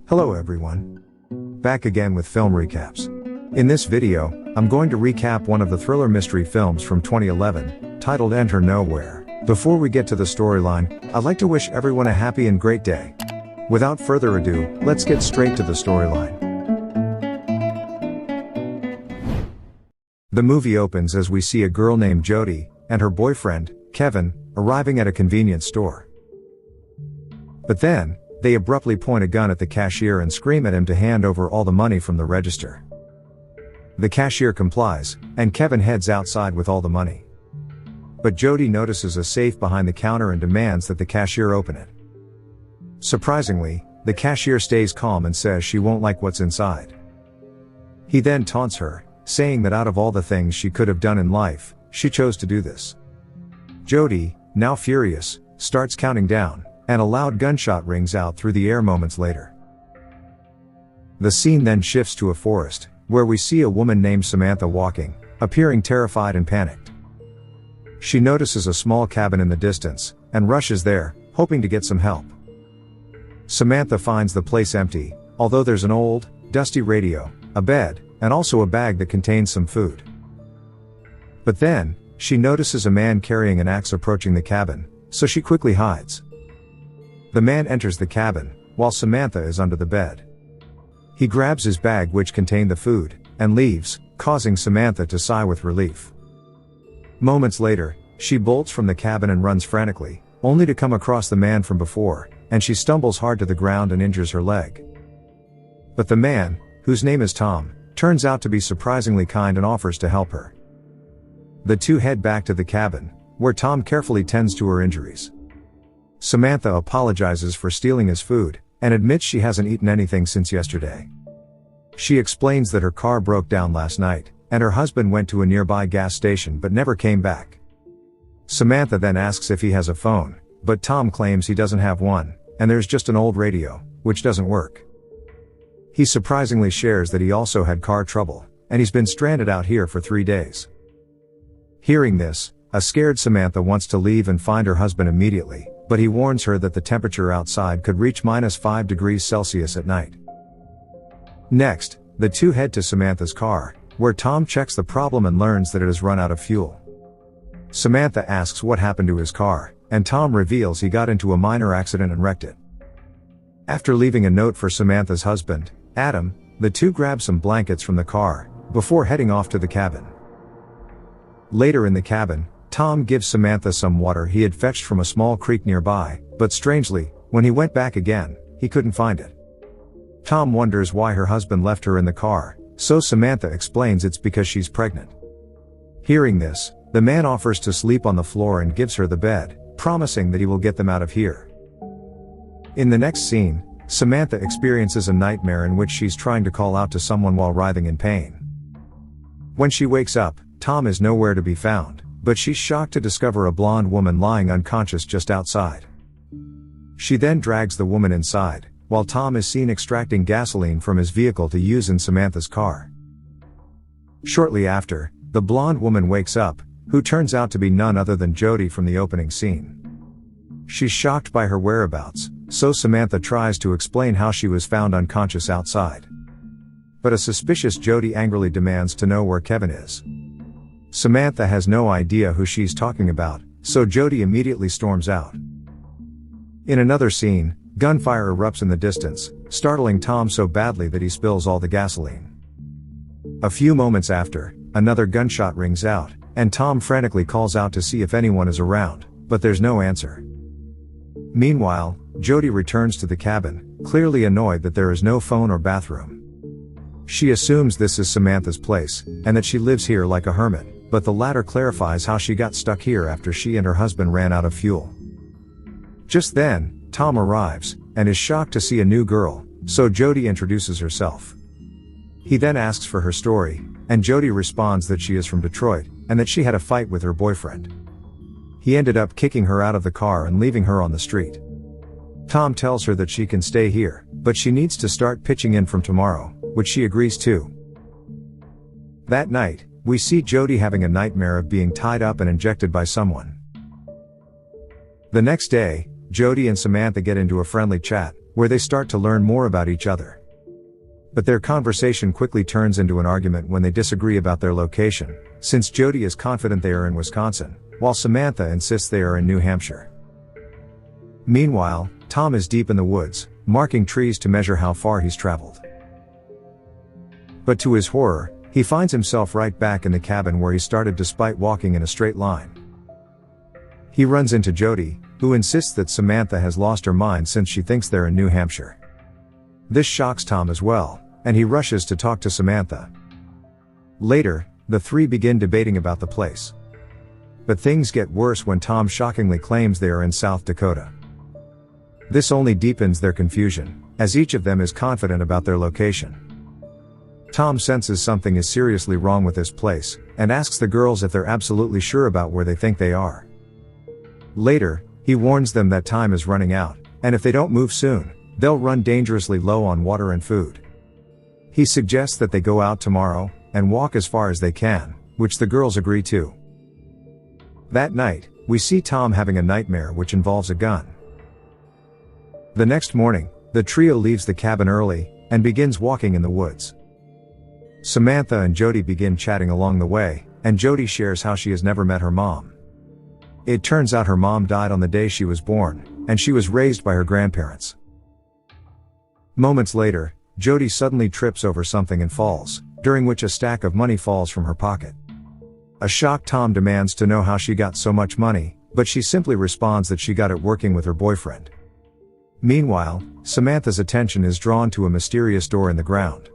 Hello everyone. Back again with film recaps. In this video, I'm going to recap one of the thriller mystery films from 2011, titled Enter Nowhere. Before we get to the storyline, I'd like to wish everyone a happy and great day. Without further ado, let's get straight to the storyline. The movie opens as we see a girl named Jodie, and her boyfriend, Kevin, arriving at a convenience store. But then, they abruptly point a gun at the cashier and scream at him to hand over all the money from the register. The cashier complies, and Kevin heads outside with all the money. But Jodie notices a safe behind the counter and demands that the cashier open it. Surprisingly, the cashier stays calm and says she won't like what's inside. He then taunts her, saying that out of all the things she could have done in life, she chose to do this. Jodie, now furious, starts counting down, and a loud gunshot rings out through the air moments later. The scene then shifts to a forest, where we see a woman named Samantha walking, appearing terrified and panicked. She notices a small cabin in the distance, and rushes there, hoping to get some help. Samantha finds the place empty, although there's an old, dusty radio, a bed, and also a bag that contains some food. But then, she notices a man carrying an axe approaching the cabin, so she quickly hides. The man enters the cabin, while Samantha is under the bed. He grabs his bag which contained the food, and leaves, causing Samantha to sigh with relief. Moments later, she bolts from the cabin and runs frantically, only to come across the man from before, and she stumbles hard to the ground and injures her leg. But the man, whose name is Tom, turns out to be surprisingly kind and offers to help her. The two head back to the cabin, where Tom carefully tends to her injuries. Samantha apologizes for stealing his food, and admits she hasn't eaten anything since yesterday. She explains that her car broke down last night, and her husband went to a nearby gas station but never came back. Samantha then asks if he has a phone, but Tom claims he doesn't have one, and there's just an old radio, which doesn't work. He surprisingly shares that he also had car trouble, and he's been stranded out here for 3 days. Hearing this, a scared Samantha wants to leave and find her husband immediately, but he warns her that the temperature outside could reach -5 degrees Celsius at night. Next, the two head to Samantha's car, where Tom checks the problem and learns that it has run out of fuel. Samantha asks what happened to his car, and Tom reveals he got into a minor accident and wrecked it. After leaving a note for Samantha's husband, Adam, the two grab some blankets from the car, before heading off to the cabin. Later in the cabin, Tom gives Samantha some water he had fetched from a small creek nearby, but strangely, when he went back again, he couldn't find it. Tom wonders why her husband left her in the car, so Samantha explains it's because she's pregnant. Hearing this, the man offers to sleep on the floor and gives her the bed, promising that he will get them out of here. In the next scene, Samantha experiences a nightmare in which she's trying to call out to someone while writhing in pain. When she wakes up, Tom is nowhere to be found, but she's shocked to discover a blonde woman lying unconscious just outside. She then drags the woman inside, while Tom is seen extracting gasoline from his vehicle to use in Samantha's car. Shortly after, the blonde woman wakes up, who turns out to be none other than Jodie from the opening scene. She's shocked by her whereabouts, so Samantha tries to explain how she was found unconscious outside. But a suspicious Jodie angrily demands to know where Kevin is. Samantha has no idea who she's talking about, so Jodie immediately storms out. In another scene, gunfire erupts in the distance, startling Tom so badly that he spills all the gasoline. A few moments after, another gunshot rings out, and Tom frantically calls out to see if anyone is around, but there's no answer. Meanwhile, Jodie returns to the cabin, clearly annoyed that there is no phone or bathroom. She assumes this is Samantha's place, and that she lives here like a hermit, but the latter clarifies how she got stuck here after she and her husband ran out of fuel. Just then, Tom arrives, and is shocked to see a new girl, so Jodie introduces herself. He then asks for her story, and Jodie responds that she is from Detroit, and that she had a fight with her boyfriend. He ended up kicking her out of the car and leaving her on the street. Tom tells her that she can stay here, but she needs to start pitching in from tomorrow, which she agrees to. That night, we see Jodie having a nightmare of being tied up and injected by someone. The next day, Jodie and Samantha get into a friendly chat, where they start to learn more about each other. But their conversation quickly turns into an argument when they disagree about their location, since Jodie is confident they are in Wisconsin, while Samantha insists they are in New Hampshire. Meanwhile, Tom is deep in the woods, marking trees to measure how far he's traveled. But to his horror, he finds himself right back in the cabin where he started despite walking in a straight line. He runs into Jodie, who insists that Samantha has lost her mind since she thinks they're in New Hampshire. This shocks Tom as well, and he rushes to talk to Samantha. Later, the three begin debating about the place. But things get worse when Tom shockingly claims they are in South Dakota. This only deepens their confusion, as each of them is confident about their location. Tom senses something is seriously wrong with this place, and asks the girls if they're absolutely sure about where they think they are. Later, he warns them that time is running out, and if they don't move soon, they'll run dangerously low on water and food. He suggests that they go out tomorrow, and walk as far as they can, which the girls agree to. That night, we see Tom having a nightmare which involves a gun. The next morning, the trio leaves the cabin early, and begins walking in the woods. Samantha and Jodie begin chatting along the way, and Jodie shares how she has never met her mom. It turns out her mom died on the day she was born, and she was raised by her grandparents. Moments later, Jodie suddenly trips over something and falls, during which a stack of money falls from her pocket. A shocked Tom demands to know how she got so much money, but she simply responds that she got it working with her boyfriend. Meanwhile, Samantha's attention is drawn to a mysterious door in the ground.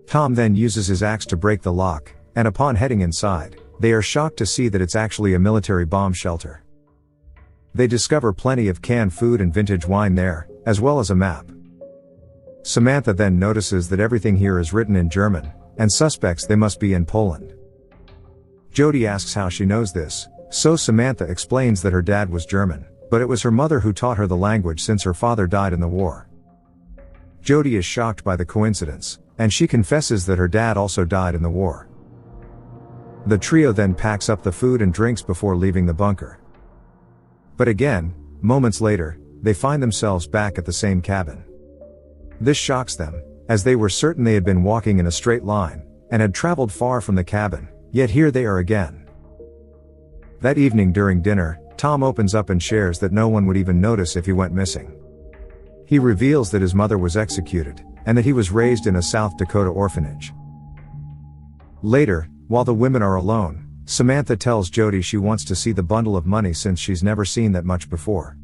Tom then uses his axe to break the lock, and upon heading inside, they are shocked to see that it's actually a military bomb shelter. They discover plenty of canned food and vintage wine there, as well as a map. Samantha then notices that everything here is written in German, and suspects they must be in Poland. Jodie asks how she knows this, so Samantha explains that her dad was German, but it was her mother who taught her the language since her father died in the war. Jodie is shocked by the coincidence, and she confesses that her dad also died in the war. The trio then packs up the food and drinks before leaving the bunker. But again, moments later, they find themselves back at the same cabin. This shocks them, as they were certain they had been walking in a straight line, and had traveled far from the cabin, yet here they are again. That evening during dinner, Tom opens up and shares that no one would even notice if he went missing. He reveals that his mother was executed, and that he was raised in a South Dakota orphanage. Later, while the women are alone, Samantha tells Jodie she wants to see the bundle of money since she's never seen that much before.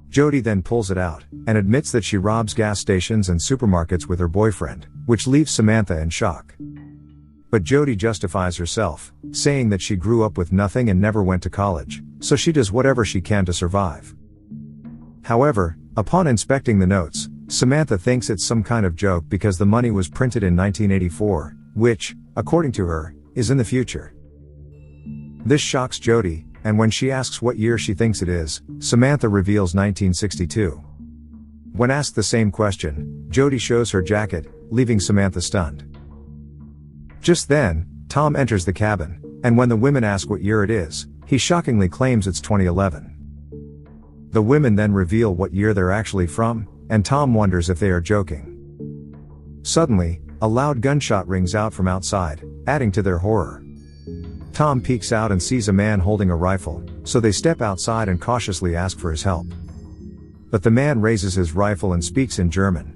Jodie then pulls it out, and admits that she robs gas stations and supermarkets with her boyfriend, which leaves Samantha in shock. But Jodie justifies herself, saying that she grew up with nothing and never went to college, so she does whatever she can to survive. However, upon inspecting the notes, Samantha thinks it's some kind of joke because the money was printed in 1984, which, according to her, is in the future. This shocks Jodie, and when she asks what year she thinks it is, Samantha reveals 1962. When asked the same question, Jodie shows her jacket, leaving Samantha stunned. Just then, Tom enters the cabin, and when the women ask what year it is, he shockingly claims it's 2011. The women then reveal what year they're actually from, and Tom wonders if they are joking. Suddenly, a loud gunshot rings out from outside, adding to their horror. Tom peeks out and sees a man holding a rifle, so they step outside and cautiously ask for his help. But the man raises his rifle and speaks in German.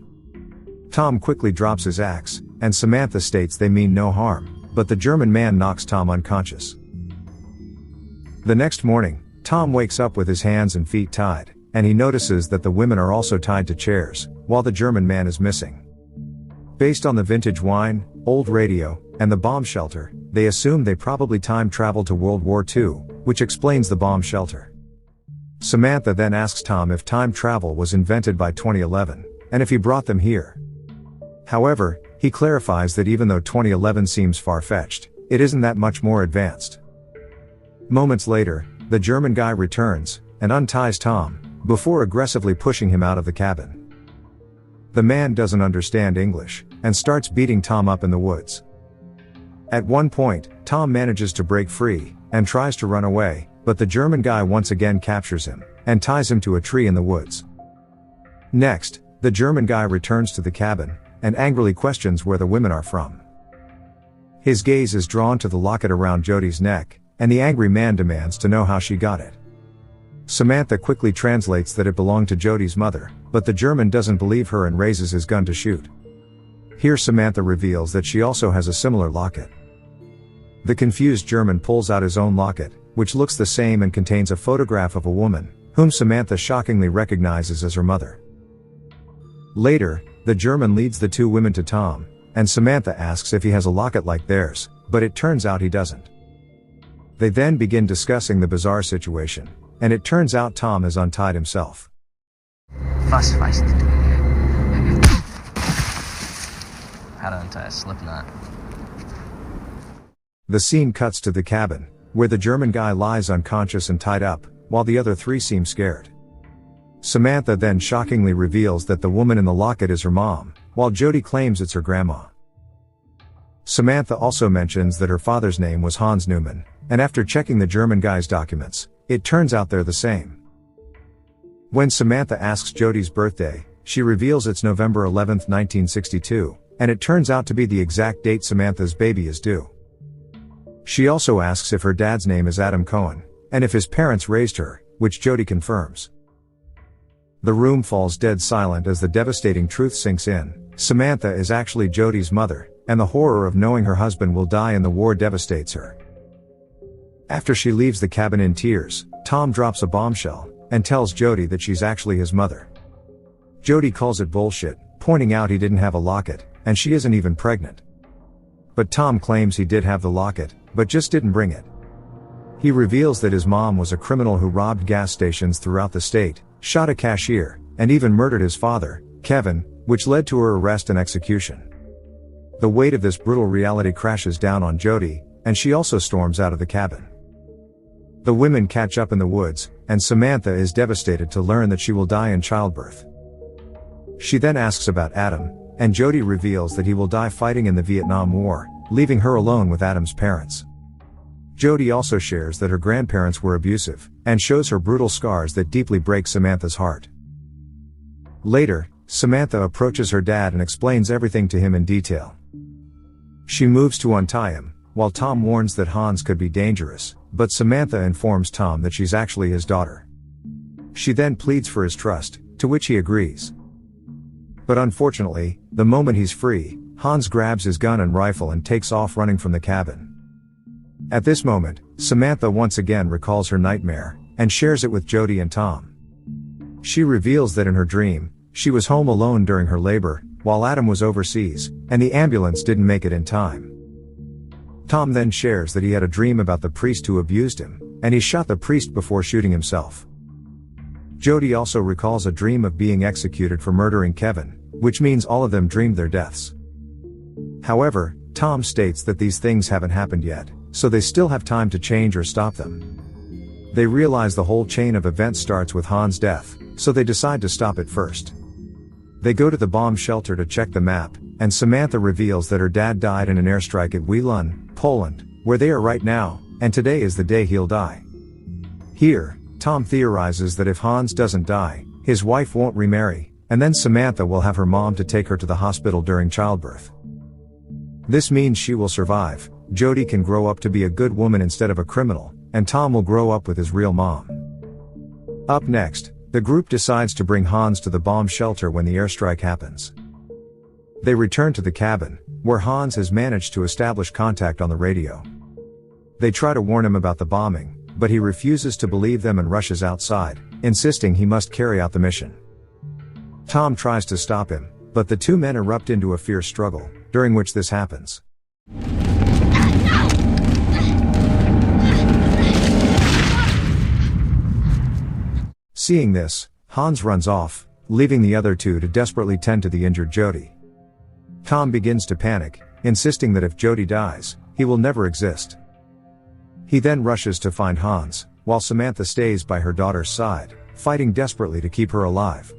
Tom quickly drops his axe, and Samantha states they mean no harm, but the German man knocks Tom unconscious. The next morning, Tom wakes up with his hands and feet tied, and he notices that the women are also tied to chairs, while the German man is missing. Based on the vintage wine, old radio, and the bomb shelter, they assume they probably time traveled to World War II, which explains the bomb shelter. Samantha then asks Tom if time travel was invented by 2011, and if he brought them here. However, he clarifies that even though 2011 seems far-fetched, it isn't that much more advanced. Moments later, the German guy returns, and unties Tom, before aggressively pushing him out of the cabin. The man doesn't understand English, and starts beating Tom up in the woods. At one point, Tom manages to break free, and tries to run away, but the German guy once again captures him, and ties him to a tree in the woods. Next, the German guy returns to the cabin, and angrily questions where the women are from. His gaze is drawn to the locket around Jodie's neck, and the angry man demands to know how she got it. Samantha quickly translates that it belonged to Jodie's mother, but the German doesn't believe her and raises his gun to shoot. Here Samantha reveals that she also has a similar locket. The confused German pulls out his own locket, which looks the same and contains a photograph of a woman, whom Samantha shockingly recognizes as her mother. Later, the German leads the two women to Tom, and Samantha asks if he has a locket like theirs, but it turns out he doesn't. They then begin discussing the bizarre situation, and it turns out Tom has untied himself. Was weißt du? How to untie a slip knot. The scene cuts to the cabin, where the German guy lies unconscious and tied up, while the other three seem scared. Samantha then shockingly reveals that the woman in the locket is her mom, while Jodie claims it's her grandma. Samantha also mentions that her father's name was Hans Neumann, and after checking the German guy's documents, it turns out they're the same. When Samantha asks Jodie's birthday, she reveals it's November 11, 1962, and it turns out to be the exact date Samantha's baby is due. She also asks if her dad's name is Adam Cohen, and if his parents raised her, which Jodie confirms. The room falls dead silent as the devastating truth sinks in. Samantha is actually Jodie's mother, and the horror of knowing her husband will die in the war devastates her. After she leaves the cabin in tears, Tom drops a bombshell, and tells Jodie that she's actually his mother. Jodie calls it bullshit, pointing out he didn't have a locket, and she isn't even pregnant. But Tom claims he did have the locket, but just didn't bring it. He reveals that his mom was a criminal who robbed gas stations throughout the state, shot a cashier, and even murdered his father, Kevin, which led to her arrest and execution. The weight of this brutal reality crashes down on Jodie, and she also storms out of the cabin. The women catch up in the woods, and Samantha is devastated to learn that she will die in childbirth. She then asks about Adam, and Jodie reveals that he will die fighting in the Vietnam War, leaving her alone with Adam's parents. Jodie also shares that her grandparents were abusive, and shows her brutal scars that deeply break Samantha's heart. Later, Samantha approaches her dad and explains everything to him in detail. She moves to untie him, while Tom warns that Hans could be dangerous, but Samantha informs Tom that she's actually his daughter. She then pleads for his trust, to which he agrees. But unfortunately, the moment he's free, Hans grabs his gun and rifle and takes off running from the cabin. At this moment, Samantha once again recalls her nightmare, and shares it with Jodie and Tom. She reveals that in her dream, she was home alone during her labor, while Adam was overseas, and the ambulance didn't make it in time. Tom then shares that he had a dream about the priest who abused him, and he shot the priest before shooting himself. Jodie also recalls a dream of being executed for murdering Kevin, which means all of them dreamed their deaths. However, Tom states that these things haven't happened yet, so they still have time to change or stop them. They realize the whole chain of events starts with Hans' death, so they decide to stop it first. They go to the bomb shelter to check the map, and Samantha reveals that her dad died in an airstrike at Wieluń, Poland, where they are right now, and today is the day he'll die. Here, Tom theorizes that if Hans doesn't die, his wife won't remarry, and then Samantha will have her mom to take her to the hospital during childbirth. This means she will survive, Jodie can grow up to be a good woman instead of a criminal, and Tom will grow up with his real mom. Up next, the group decides to bring Hans to the bomb shelter when the airstrike happens. They return to the cabin, where Hans has managed to establish contact on the radio. They try to warn him about the bombing, but he refuses to believe them and rushes outside, insisting he must carry out the mission. Tom tries to stop him, but the two men erupt into a fierce struggle, during which this happens. Seeing this, Hans runs off, leaving the other two to desperately tend to the injured Jodie. Tom begins to panic, insisting that if Jodie dies, he will never exist. He then rushes to find Hans, while Samantha stays by her daughter's side, fighting desperately to keep her alive.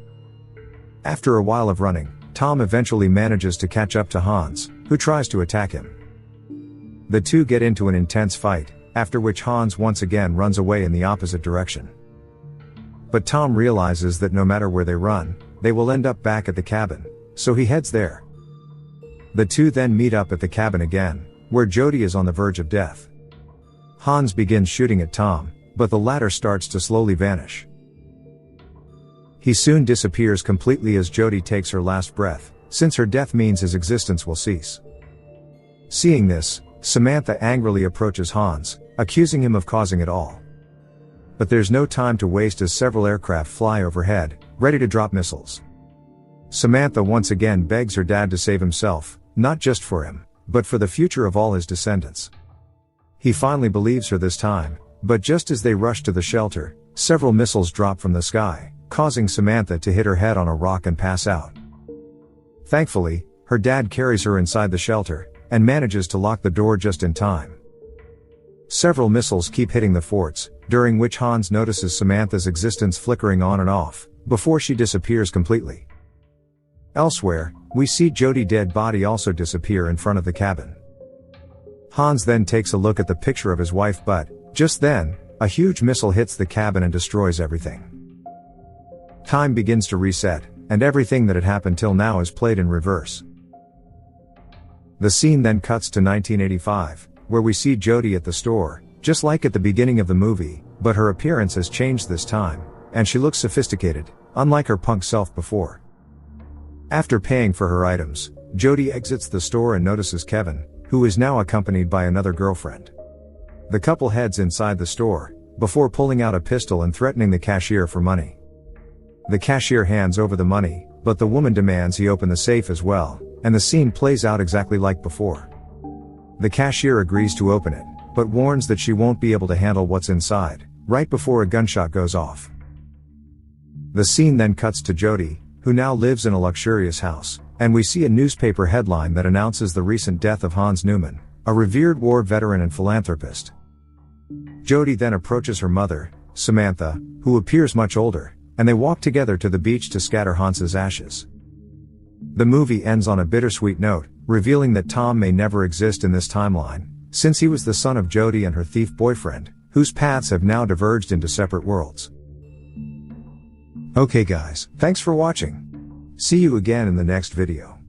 After a while of running, Tom eventually manages to catch up to Hans, who tries to attack him. The two get into an intense fight, after which Hans once again runs away in the opposite direction. But Tom realizes that no matter where they run, they will end up back at the cabin, so he heads there. The two then meet up at the cabin again, where Jodie is on the verge of death. Hans begins shooting at Tom, but the latter starts to slowly vanish. He soon disappears completely as Jodie takes her last breath, since her death means his existence will cease. Seeing this, Samantha angrily approaches Hans, accusing him of causing it all. But there's no time to waste as several aircraft fly overhead, ready to drop missiles. Samantha once again begs her dad to save himself, not just for him, but for the future of all his descendants. He finally believes her this time, but just as they rush to the shelter, several missiles drop from the sky, causing Samantha to hit her head on a rock and pass out. Thankfully, her dad carries her inside the shelter, and manages to lock the door just in time. Several missiles keep hitting the forts, during which Hans notices Samantha's existence flickering on and off, before she disappears completely. Elsewhere, we see Jodie's dead body also disappear in front of the cabin. Hans then takes a look at the picture of his wife, but, just then, a huge missile hits the cabin and destroys everything. Time begins to reset, and everything that had happened till now is played in reverse. The scene then cuts to 1985, where we see Jodie at the store, just like at the beginning of the movie, but her appearance has changed this time, and she looks sophisticated, unlike her punk self before. After paying for her items, Jodie exits the store and notices Kevin, who is now accompanied by another girlfriend. The couple heads inside the store, before pulling out a pistol and threatening the cashier for money. The cashier hands over the money, but the woman demands he open the safe as well, and the scene plays out exactly like before. The cashier agrees to open it, but warns that she won't be able to handle what's inside, right before a gunshot goes off. The scene then cuts to Jodie, who now lives in a luxurious house, and we see a newspaper headline that announces the recent death of Hans Neumann, a revered war veteran and philanthropist. Jodie then approaches her mother, Samantha, who appears much older, and they walk together to the beach to scatter Hans's ashes. The movie ends on a bittersweet note, revealing that Tom may never exist in this timeline, since he was the son of Jodie and her thief boyfriend, whose paths have now diverged into separate worlds. Okay guys, thanks for watching. See you again in the next video.